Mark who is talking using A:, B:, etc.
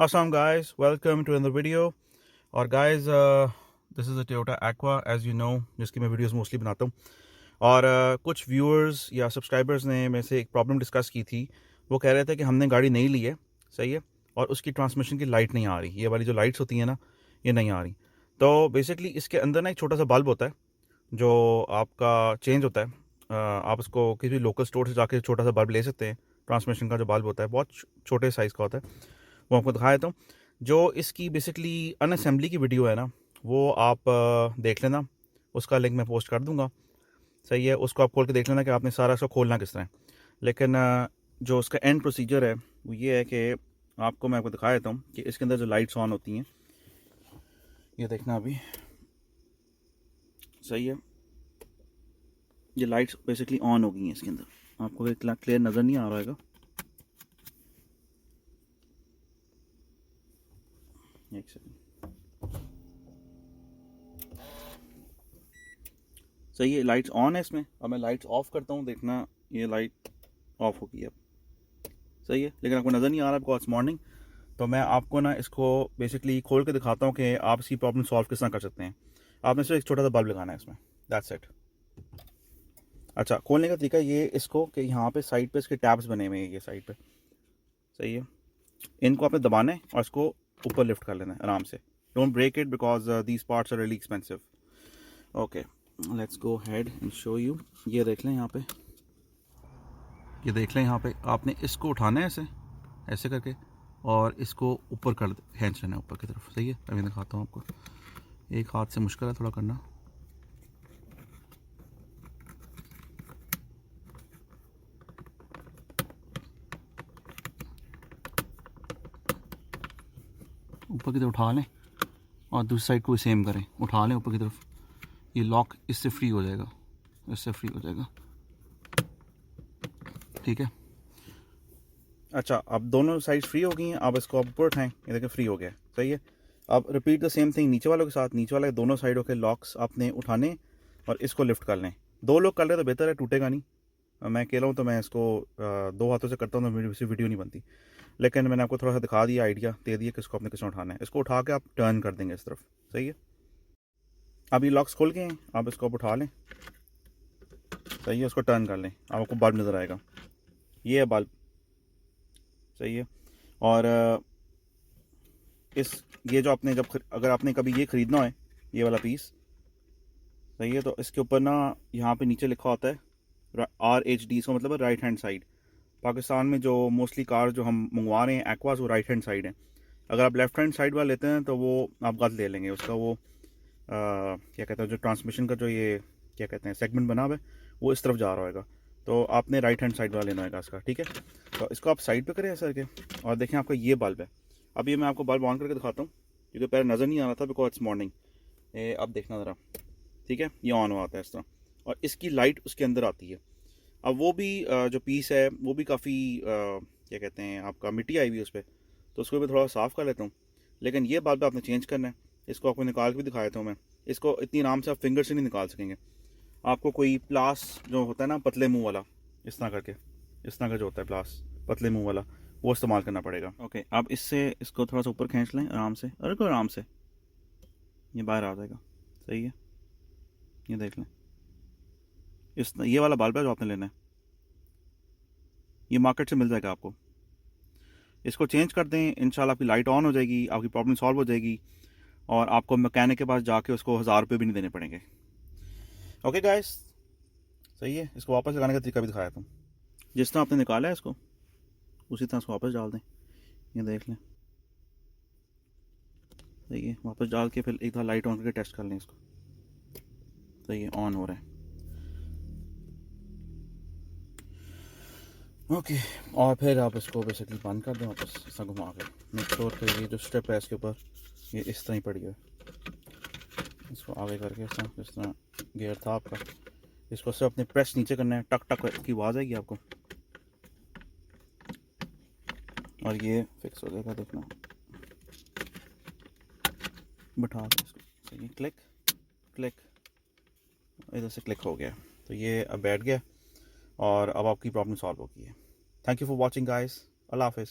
A: Awesome guys, welcome to another video. और guys, this is a Toyota Aqua as you know, जिसकी मैं videos mostly बनाता हूँ. और कुछ व्यूअर्स या सब्सक्राइबर्स ने मेरे से एक प्रॉब्लम डिस्कस की थी. वो कह रहे थे कि हमने गाड़ी नहीं ली है, सही है, और उसकी ट्रांसमिशन की लाइट नहीं आ रही. ये वाली जो लाइट्स होती हैं ना, ये नहीं आ रही. तो बेसिकली इसके अंदर ना एक छोटा सा बल्ब होता है जो आपका चेंज होता है. आप उसको किसी लोकल स्टोर से जाके छोटा सा बल्ब ले सकते हैं. ट्रांसमिशन का जो बल्ब होता है बहुत छोटे साइज़ का होता है, वो आपको दिखाया था. जो इसकी बेसिकली अनअसेंबली की वीडियो है ना, वो आप देख लेना. उसका लिंक मैं पोस्ट कर दूंगा, सही है. उसको आप खोल के देख लेना कि आपने सारा इसको खोलना किस तरह है. लेकिन जो उसका एंड प्रोसीजर है वो ये है कि मैं आपको दिखा देता हूँ कि इसके अंदर जो लाइट्स ऑन होती हैं, ये देखना अभी, सही है. ये लाइट्स बेसिकली ऑन हो गई हैं इसके अंदर. आपको क्लियर नज़र नहीं आ रहा है. एक सेकंड. सही है, लाइट्स ऑन है इसमें. अब मैं लाइट्स ऑफ करता हूँ, देखना ये लाइट ऑफ हो गई अब, सही है. लेकिन आपको नज़र नहीं आ रहा बिकॉज मॉर्निंग. तो मैं आपको ना इसको बेसिकली खोल के दिखाता हूँ कि आप इसकी प्रॉब्लम सॉल्व किस तरह कर सकते हैं. आपने सिर्फ एक छोटा सा बल्ब लगाना है इसमें, दैट्स इट. अच्छा, खोलने का तरीका ये इसको कि यहाँ पे साइड पे इसके टैब्स बने हुए हैं, ये साइड पे, सही है. इनको आपने दबाना है और इसको ऊपर लिफ्ट कर लेना है आराम से. Don't break it because these parts are really expensive. Okay, let's go head and show you. ये देख लें यहाँ पे, ये देख लें यहाँ पे. आपने इसको उठाना है ऐसे ऐसे करके और इसको ऊपर कर खींच लेना है ऊपर की तरफ, सही है. अभी दिखाता हूँ आपको. एक हाथ से मुश्किल है थोड़ा करना. ऊपर की तरफ उठा लें और दूसरी साइड को भी सेम करें. उठा लें ऊपर की तरफ. ये लॉक इससे फ्री हो जाएगा, इससे फ्री हो जाएगा, ठीक है. अच्छा, अब दोनों साइड फ्री हो गई हैं. अब इसको आप ऊपर उठाएं, ये देखिए फ्री हो गया, सही है. अब रिपीट द सेम थिंग नीचे वालों के साथ. नीचे वाले दोनों साइडों के लॉक्स आपने उठाने और इसको लिफ्ट कर लें. दो लोग कर ले तो बेहतर है, टूटेगा नहीं. मैं कह रहा हूँ तो मैं इसको दो हाथों से करता हूँ तो मेरी वीडियो नहीं बनती. लेकिन मैंने आपको थोड़ा सा दिखा दिया, आइडिया दे दिया कि इसको आपने किस उठाना है. इसको उठा के आप टर्न कर देंगे इस तरफ, सही है. अब ये लॉक्स खोल के हैं, आप इसको आप उठा लें, सही है. उसको टर्न कर लें, आपको बल्ब नज़र आएगा. ये है बल्ब, सही है. और ये जो आपने अगर आपने कभी ये ख़रीदना है, ये वाला पीस, सही है, तो इसके ऊपर ना यहाँ पे नीचे लिखा होता है RHD. इसका मतलब है राइट हैंड साइड. पाकिस्तान में जो मोस्टली कार जो हम मंगवा रहे हैं एक्वास, वो राइट हैंड साइड है. अगर आप लेफ्ट हैंड साइड वाला लेते हैं तो वो आप गलत ले लेंगे. उसका वो क्या कहते हैं, जो ट्रांसमिशन का जो ये क्या कहते हैं सेगमेंट बना हुआ है, वो इस तरफ जा रहा होगा. तो आपने राइट हैंड साइड वाला लेना होगा इसका, ठीक है. तो इसको आप साइड पे करें ऐसा करके और देखें आपका ये बल्ब है. अब ये मैं आपको बल्ब ऑन करके दिखाता हूँ क्योंकि पहले नज़र नहीं आ रहा था बिकॉज इट्स मॉर्निंग. अब देखना ज़रा, ठीक है. ये ऑन हुआ आता है इस तरह और इसकी लाइट उसके अंदर आती है. अब वो भी जो पीस है वो भी काफ़ी क्या कहते हैं आपका मिट्टी आई हुई है उस पर, तो उसको भी थोड़ा साफ़ कर लेता हूँ. लेकिन ये बल्ब आपने चेंज करना है. इसको आपको निकाल के भी दिखा देता हूँ मैं. इसको इतनी आराम से आप फिंगर से नहीं निकाल सकेंगे. आपको कोई प्लास जो होता है ना पतले मुंह वाला, इस तरह करके, इस तरह का जो होता है प्लास पतले मुंह वाला, वो इस्तेमाल करना पड़ेगा. ओके, आप इससे इसको थोड़ा सा ऊपर खींच लें आराम से. अरे को आराम से, ये बाहर आ जाएगा, सही है. ये देख लें, ये वाला बल्ब है जो आपने लेना है. ये मार्केट से मिल जाएगा आपको. इसको चेंज कर दें, इंशाल्लाह आपकी लाइट ऑन हो जाएगी, आपकी प्रॉब्लम सॉल्व हो जाएगी और आपको मैकेनिक के पास जाके उसको 1000 रुपये भी नहीं देने पड़ेंगे. ओके गाइस, सही है. इसको वापस लगाने का तरीका भी दिखाया था. जिस तरह आपने निकाला है इसको, उसी तरह इसको वापस डाल दें. ये देख लें, सही है. वापस डाल के फिर एक बार लाइट ऑन करके टेस्ट कर लें इसको. सही है, ऑन हो रहा है. ओके, और फिर आप इसको बेसिकली बंद कर दें वापस ऐसा घुमा के. मेक श्योर कि ये जो स्ट्रिप है इसके ऊपर ये इस तरह ही पड़ी है. इसको आगे करके इस तरह गियर था आपका, इसको सिर्फ अपने प्रेस नीचे करना है. टक टक की आवाज़ आएगी आपको और ये फिक्स हो जाएगा. देखना, बैठा के इसको, सही. क्लिक क्लिक, इधर से क्लिक हो गया. तो ये अब बैठ गया और अब आपकी प्रॉब्लम सॉल्व हो गई है. Thank you for watching guys. अल्लाह हाफिज़.